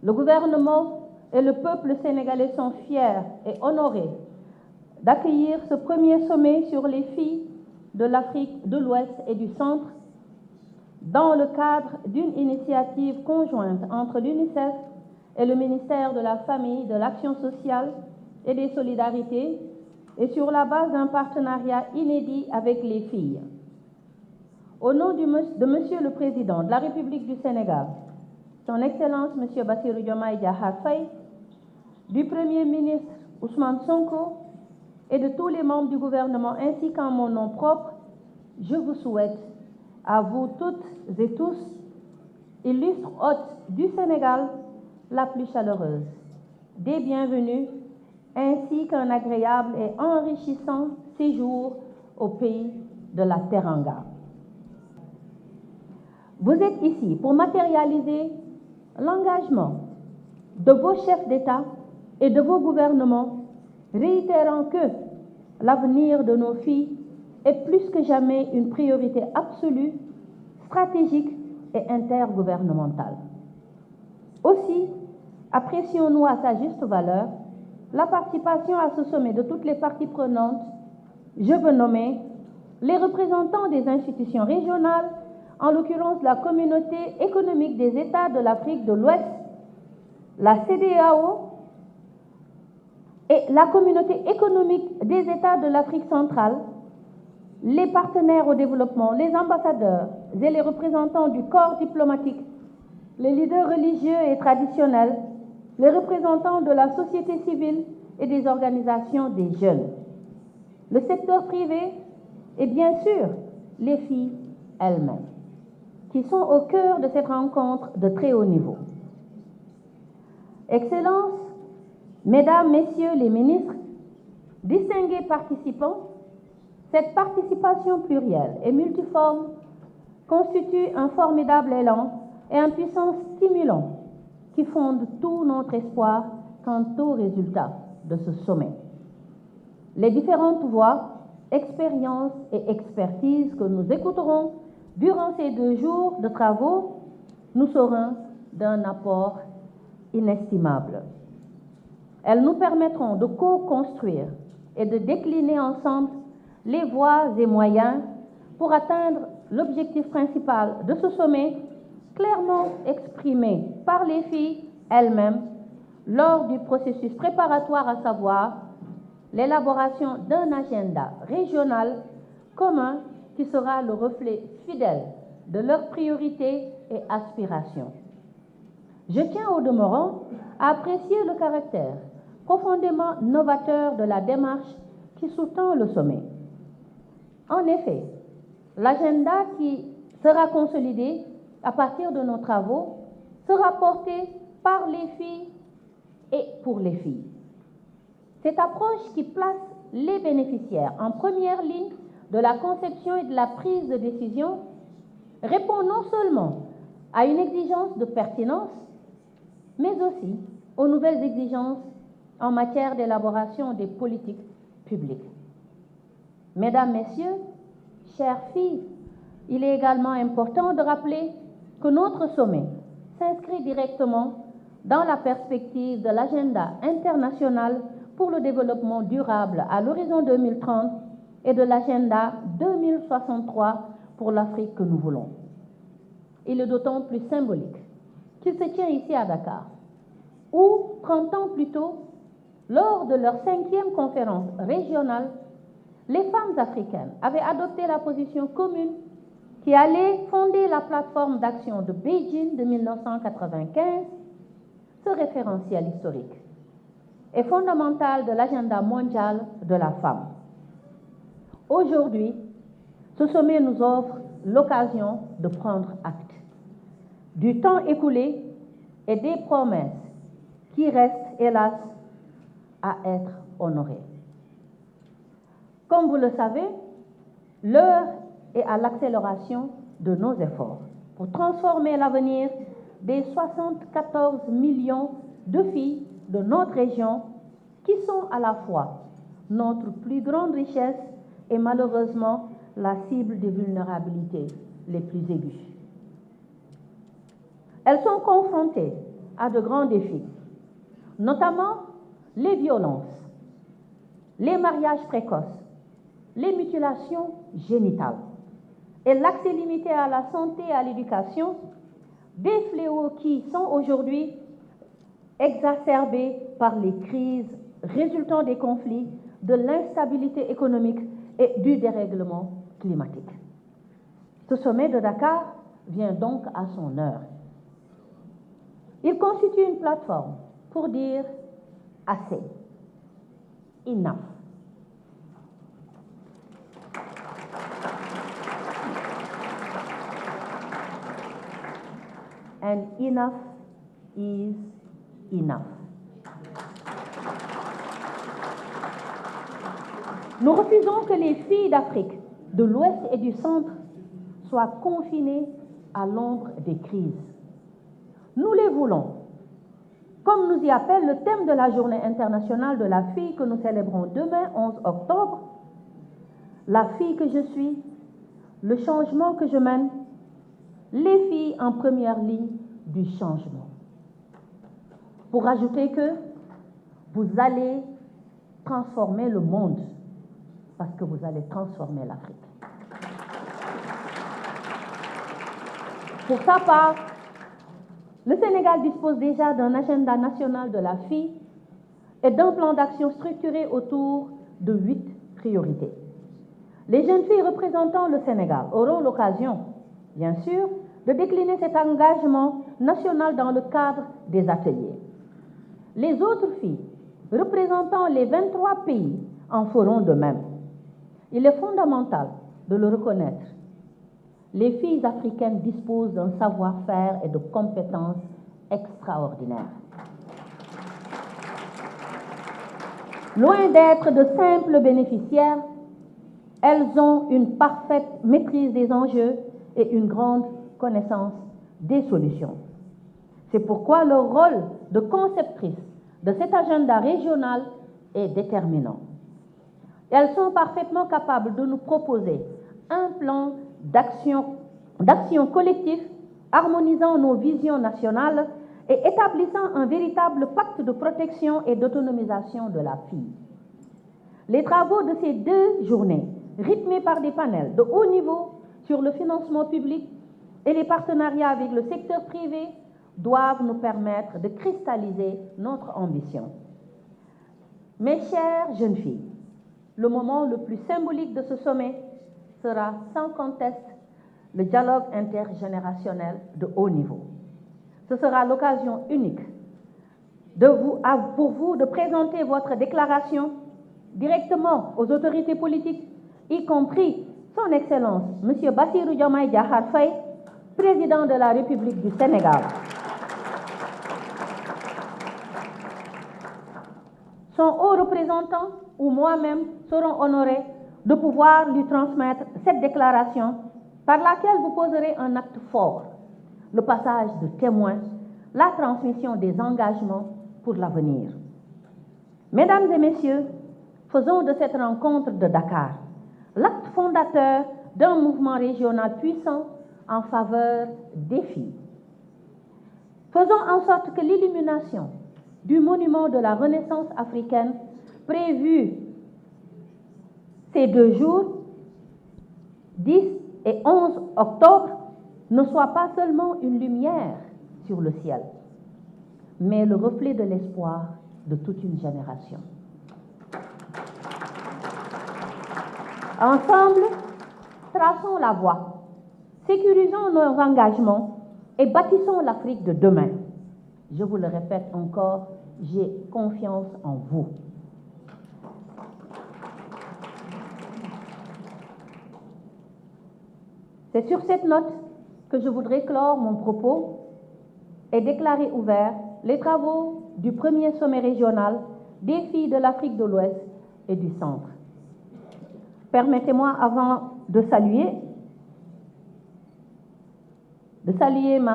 Le gouvernement et le peuple sénégalais sont fiers et honorés d'accueillir ce premier sommet sur les filles de l'Afrique de l'Ouest et du Centre dans le cadre d'une initiative conjointe entre l'UNICEF et le ministère de la Famille, de l'Action sociale et des Solidarités et sur la base d'un partenariat inédit avec les filles. Au nom de Monsieur le Président de la République du Sénégal, Son Excellence Monsieur Bassirou Diomaye Diakhar Faye, du Premier ministre Ousmane Sonko et de tous les membres du gouvernement ainsi qu'en mon nom propre, je vous souhaite à vous toutes et tous, illustres hôtes du Sénégal, la plus chaleureuse des bienvenus ainsi qu'un agréable et enrichissant séjour au pays de la Teranga. Vous êtes ici pour matérialiser l'engagement de vos chefs d'État et de vos gouvernements, réitérant que l'avenir de nos filles est plus que jamais une priorité absolue, stratégique et intergouvernementale. Aussi, apprécions-nous à sa juste valeur la participation à ce sommet de toutes les parties prenantes. Je veux nommer les représentants des institutions régionales, en l'occurrence la Communauté économique des États de l'Afrique de l'Ouest, la CEDEAO et la Communauté économique des États de l'Afrique centrale, les partenaires au développement, les ambassadeurs et les représentants du corps diplomatique, les leaders religieux et traditionnels, les représentants de la société civile et des organisations des jeunes, le secteur privé et bien sûr les filles elles-mêmes, qui sont au cœur de cette rencontre de très haut niveau. Excellences, Mesdames, Messieurs les ministres, distingués participants, cette participation plurielle et multiforme constitue un formidable élan et un puissant stimulant qui fonde tout notre espoir quant aux résultats de ce sommet. Les différentes voix, expériences et expertises que nous écouterons durant ces 2 jours de travaux nous seront d'un apport inestimable. Elles nous permettront de co-construire et de décliner ensemble les voies et moyens pour atteindre l'objectif principal de ce sommet, clairement exprimé par les filles elles-mêmes lors du processus préparatoire, à savoir l'élaboration d'un agenda régional commun qui sera le reflet fidèle de leurs priorités et aspirations. Je tiens au demeurant à apprécier le caractère profondément novateur de la démarche qui sous-tend le sommet. En effet, l'agenda qui sera consolidé à partir de nos travaux sera porté par les filles et pour les filles. Cette approche qui place les bénéficiaires en première ligne de la conception et de la prise de décision répond non seulement à une exigence de pertinence, mais aussi aux nouvelles exigences en matière d'élaboration des politiques publiques. Mesdames, Messieurs, chères filles, il est également important de rappeler que notre sommet s'inscrit directement dans la perspective de l'agenda international pour le développement durable à l'horizon 2030 et de l'agenda 2063 pour l'Afrique que nous voulons. Il est d'autant plus symbolique qu'il se tient ici à Dakar, où, 30 ans plus tôt, lors de leur 5e conférence régionale, les femmes africaines avaient adopté la position commune qui allait fonder la plateforme d'action de Beijing de 1995. Ce référentiel historique est fondamental de l'agenda mondial de la femme. Aujourd'hui, ce sommet nous offre l'occasion de prendre acte du temps écoulé et des promesses qui restent, hélas, à être honorées. Comme vous le savez, l'heure est à l'accélération de nos efforts pour transformer l'avenir des 74 millions de filles de notre région qui sont à la fois notre plus grande richesse et malheureusement la cible des vulnérabilités les plus aiguës. Elles sont confrontées à de grands défis, notamment les violences, les mariages précoces, les mutilations génitales et l'accès limité à la santé et à l'éducation, des fléaux qui sont aujourd'hui exacerbés par les crises résultant des conflits, de l'instabilité économique et du dérèglement climatique. Ce sommet de Dakar vient donc à son heure. Il constitue une plateforme pour dire assez, enough. And enough is enough. Nous refusons que les filles d'Afrique, de l'Ouest et du Centre soient confinées à l'ombre des crises. Nous les voulons, comme nous y appelle le thème de la Journée internationale de la fille que nous célébrons demain, 11 octobre, la fille que je suis, le changement que je mène, les filles en première ligne du changement. Pour ajouter que vous allez transformer le monde, parce que vous allez transformer l'Afrique. Pour sa part, le Sénégal dispose déjà d'un agenda national de la fille et d'un plan d'action structuré autour de 8 priorités. Les jeunes filles représentant le Sénégal auront l'occasion, bien sûr, de décliner cet engagement national dans le cadre des ateliers. Les autres filles représentant les 23 pays en feront de même. Il est fondamental de le reconnaître. Les filles africaines disposent d'un savoir-faire et de compétences extraordinaires. Loin d'être de simples bénéficiaires, elles ont une parfaite maîtrise des enjeux et une grande connaissance des solutions. C'est pourquoi leur rôle de conceptrice de cet agenda régional est déterminant. Elles sont parfaitement capables de nous proposer un plan d'action collectif harmonisant nos visions nationales et établissant un véritable pacte de protection et d'autonomisation de la fille. Les travaux de ces 2 journées, rythmés par des panels de haut niveau sur le financement public et les partenariats avec le secteur privé, doivent nous permettre de cristalliser notre ambition. Mes chères jeunes filles, le moment le plus symbolique de ce sommet sera sans conteste le dialogue intergénérationnel de haut niveau. Ce sera l'occasion unique pour vous de présenter votre déclaration directement aux autorités politiques, y compris son Excellence, M. Bassirou Diomaye Diakhar Faye, président de la République du Sénégal. Son haut représentant ou moi-même serons honorés de pouvoir lui transmettre cette déclaration par laquelle vous poserez un acte fort, le passage de témoins, la transmission des engagements pour l'avenir. Mesdames et messieurs, faisons de cette rencontre de Dakar l'acte fondateur d'un mouvement régional puissant en faveur des filles. Faisons en sorte que l'illumination du monument de la Renaissance africaine prévu ces 2 jours, 10 et 11 octobre, ne soit pas seulement une lumière sur le ciel, mais le reflet de l'espoir de toute une génération. Ensemble, traçons la voie, sécurisons nos engagements et bâtissons l'Afrique de demain. Je vous le répète encore, j'ai confiance en vous. C'est sur cette note que je voudrais clore mon propos et déclarer ouverts les travaux du premier sommet régional des filles de l'Afrique de l'Ouest et du Centre. Permettez-moi, avant de saluer ma